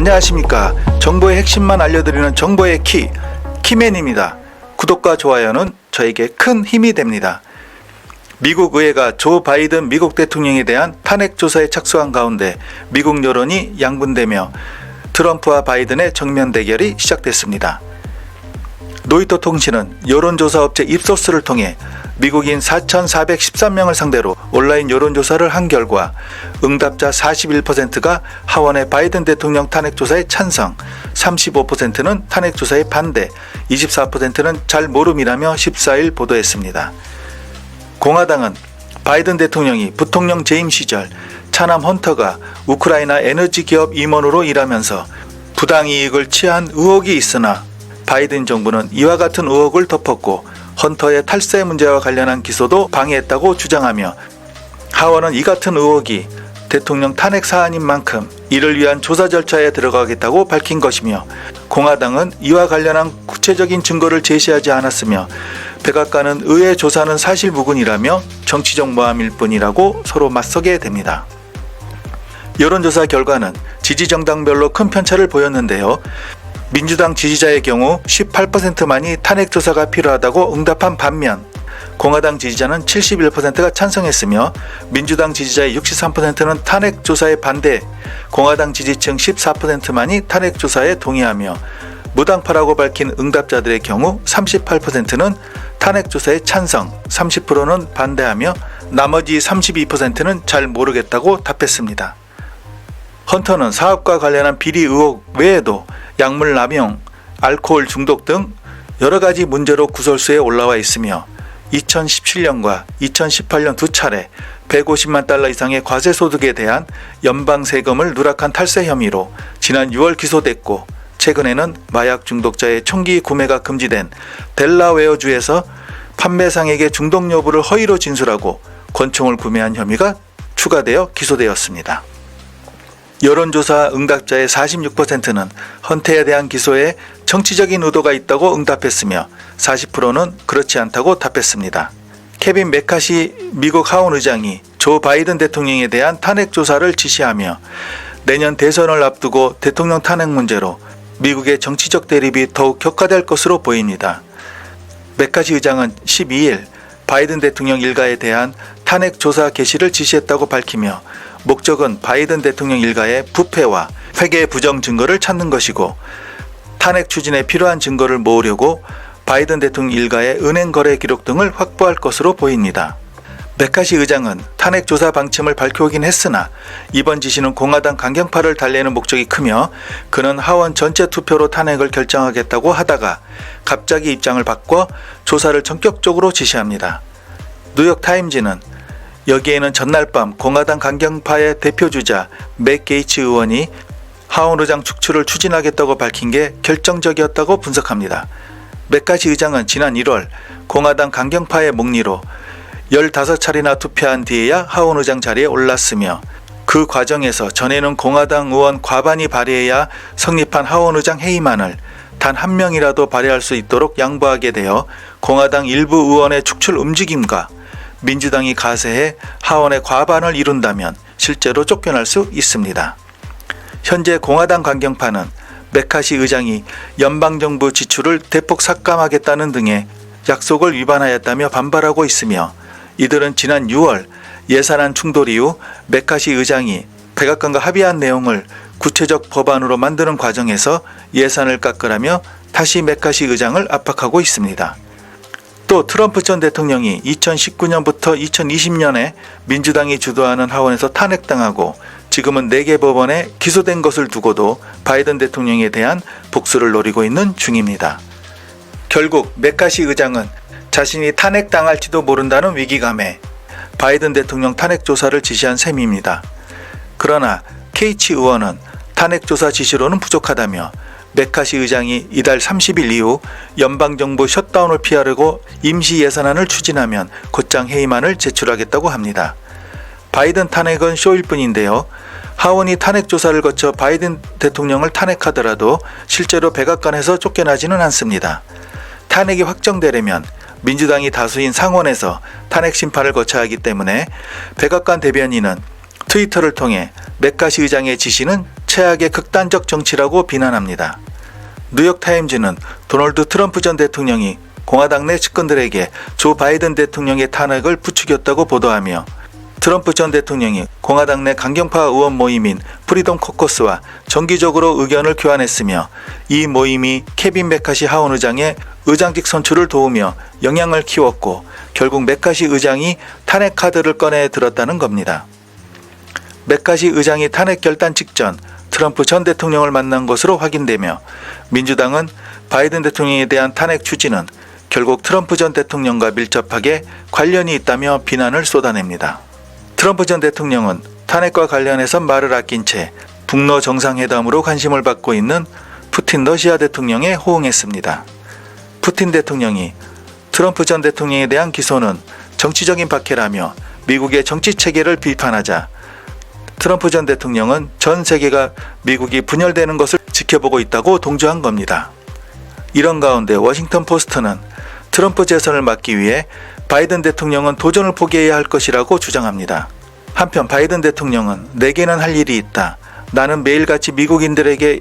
안녕하십니까. 정보의 핵심만 알려드리는 정보의 키맨입니다. 구독과 좋아요는 저에게 큰 힘이 됩니다. 미국 의회가 조 바이든 미국 대통령에 대한 탄핵 조사에 착수한 가운데 미국 여론이 양분되며 트럼프와 바이든의 정면 대결이 시작됐습니다. 로이터 통신은 여론조사업체 입소스를 통해 미국인 4,413명을 상대로 온라인 여론조사를 한 결과 응답자 41%가 하원의 바이든 대통령 탄핵조사에 찬성, 35%는 탄핵조사에 반대, 24%는 잘 모름이라며 14일 보도했습니다. 공화당은 바이든 대통령이 부통령 재임 시절 차남 헌터가 우크라이나 에너지 기업 임원으로 일하면서 부당이익을 취한 의혹이 있으나 바이든 정부는 이와 같은 의혹을 덮었고 헌터의 탈세 문제와 관련한 기소도 방해했다고 주장하며 하원은 이 같은 의혹이 대통령 탄핵 사안인 만큼 이를 위한 조사 절차에 들어가겠다고 밝힌 것이며 공화당은 이와 관련한 구체적인 증거를 제시하지 않았으며 백악관은 의회 조사는 사실무근이라며 정치적 모함일 뿐이라고 서로 맞서게 됩니다. 여론조사 결과는 지지정당별로 큰 편차를 보였는데요. 민주당 지지자의 경우 18%만이 탄핵 조사가 필요하다고 응답한 반면 공화당 지지자는 71%가 찬성했으며 민주당 지지자의 63%는 탄핵 조사에 반대, 공화당 지지층 14%만이 탄핵 조사에 동의하며 무당파라고 밝힌 응답자들의 경우 38%는 탄핵 조사에 찬성, 30%는 반대하며 나머지 32%는 잘 모르겠다고 답했습니다. 헌터는 사업과 관련한 비리 의혹 외에도 약물 남용, 알코올 중독 등 여러 가지 문제로 구설수에 올라와 있으며 2017년과 2018년 두 차례 150만 달러 이상의 과세소득에 대한 연방 세금을 누락한 탈세 혐의로 지난 6월 기소됐고 최근에는 마약 중독자의 총기 구매가 금지된 델라웨어주에서 판매상에게 중독 여부를 허위로 진술하고 권총을 구매한 혐의가 추가되어 기소되었습니다. 여론조사 응답자의 46%는 헌터에 대한 기소에 정치적인 의도가 있다고 응답했으며 40%는 그렇지 않다고 답했습니다. 케빈 메카시 미국 하원 의장이 조 바이든 대통령에 대한 탄핵 조사를 지시하며 내년 대선을 앞두고 대통령 탄핵 문제로 미국의 정치적 대립이 더욱 격화될 것으로 보입니다. 메카시 의장은 12일 바이든 대통령 일가에 대한 탄핵 조사 개시를 지시했다고 밝히며 목적은 바이든 대통령 일가의 부패와 회계 부정 증거를 찾는 것이고 탄핵 추진에 필요한 증거를 모으려고 바이든 대통령 일가의 은행 거래 기록 등을 확보할 것으로 보입니다. 메카시 의장은 탄핵 조사 방침을 밝혀오긴 했으나 이번 지시는 공화당 강경파를 달래는 목적이 크며 그는 하원 전체 투표로 탄핵을 결정하겠다고 하다가 갑자기 입장을 바꿔 조사를 전격적으로 지시합니다. 뉴욕타임즈는 여기에는 전날 밤 공화당 강경파의 대표주자 맥 게이츠 의원이 하원 의장 축출을 추진하겠다고 밝힌 게 결정적이었다고 분석합니다. 메카시 의장은 지난 1월 공화당 강경파의 목리로 15차례나 투표한 뒤에야 하원 의장 자리에 올랐으며 그 과정에서 전에는 공화당 의원 과반이 발의해야 성립한 하원 의장 해임안을 단 한 명이라도 발의할 수 있도록 양보하게 되어 공화당 일부 의원의 축출 움직임과 민주당이 가세해 하원의 과반을 이룬다면 실제로 쫓겨날 수 있습니다. 현재 공화당 강경파는 메카시 의장이 연방정부 지출을 대폭 삭감하겠다는 등의 약속을 위반하였다며 반발하고 있으며 이들은 지난 6월 예산안 충돌 이후 메카시 의장이 백악관과 합의한 내용을 구체적 법안으로 만드는 과정에서 예산을 깎으라며 다시 메카시 의장을 압박하고 있습니다. 또 트럼프 전 대통령이 2019년부터 2020년에 민주당이 주도하는 하원에서 탄핵당하고 지금은 4개 법원에 기소된 것을 두고도 바이든 대통령에 대한 복수를 노리고 있는 중입니다. 결국 메카시 의장은 자신이 탄핵당할지도 모른다는 위기감에 바이든 대통령 탄핵 조사를 지시한 셈입니다. 그러나 케이치 의원은 탄핵 조사 지시로는 부족하다며 메카시 의장이 이달 30일 이후 연방정부 셧다운을 피하려고 임시 예산안을 추진하면 곧장 해임안을 제출하겠다고 합니다. 바이든 탄핵은 쇼일 뿐인데요. 하원이 탄핵 조사를 거쳐 바이든 대통령을 탄핵하더라도 실제로 백악관에서 쫓겨나지는 않습니다. 탄핵이 확정되려면 민주당이 다수인 상원에서 탄핵 심판을 거쳐야 하기 때문에 백악관 대변인은 트위터를 통해 메카시 의장의 지시는 최악의 극단적 정치라고 비난합니다. 뉴욕타임즈는 도널드 트럼프 전 대통령이 공화당 내 측근들에게 조 바이든 대통령의 탄핵을 부추겼다고 보도하며 트럼프 전 대통령이 공화당 내 강경파 의원 모임인 프리덤 코커스와 정기적으로 의견을 교환했으며 이 모임이 케빈 메카시 하원 의장의 의장직 선출을 도우며 영향을 키웠고 결국 메카시 의장이 탄핵 카드를 꺼내 들었다는 겁니다. 메카시 의장이 탄핵 결단 직전 트럼프 전 대통령을 만난 것으로 확인되며 민주당은 바이든 대통령에 대한 탄핵 추진은 결국 트럼프 전 대통령과 밀접하게 관련이 있다며 비난을 쏟아냅니다. 트럼프 전 대통령은 탄핵과 관련해서 말을 아낀 채 북러 정상회담으로 관심을 받고 있는 푸틴 러시아 대통령에 호응했습니다. 푸틴 대통령이 트럼프 전 대통령에 대한 기소는 정치적인 박해라며 미국의 정치 체계를 비판하자 트럼프 전 대통령은 전 세계가 미국이 분열되는 것을 지켜보고 있다고 동조한 겁니다. 이런 가운데 워싱턴 포스트는 트럼프 재선을 막기 위해 바이든 대통령은 도전을 포기해야 할 것이라고 주장합니다. 한편 바이든 대통령은 내게는 할 일이 있다. 나는 매일같이 미국인들에게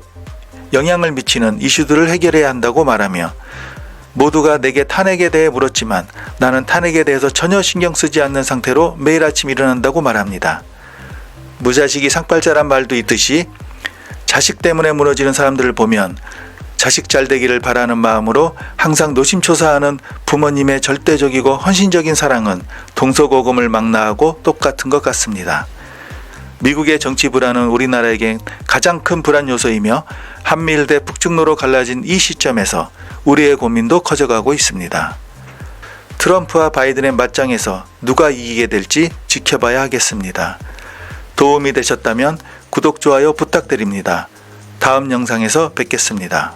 영향을 미치는 이슈들을 해결해야 한다고 말하며 모두가 내게 탄핵에 대해 물었지만 나는 탄핵에 대해서 전혀 신경 쓰지 않는 상태로 매일 아침 일어난다고 말합니다. 무자식이 상팔자란 말도 있듯이 자식 때문에 무너지는 사람들을 보면 자식 잘 되기를 바라는 마음으로 항상 노심초사하는 부모님의 절대적이고 헌신적인 사랑은 동서고금을 망라하고 똑같은 것 같습니다. 미국의 정치 불안은 우리나라에겐 가장 큰 불안 요소이며 한미일 대 북중로로 갈라진 이 시점에서 우리의 고민도 커져가고 있습니다. 트럼프와 바이든의 맞짱에서 누가 이기게 될지 지켜봐야 하겠습니다. 도움이 되셨다면 구독, 좋아요 부탁드립니다. 다음 영상에서 뵙겠습니다.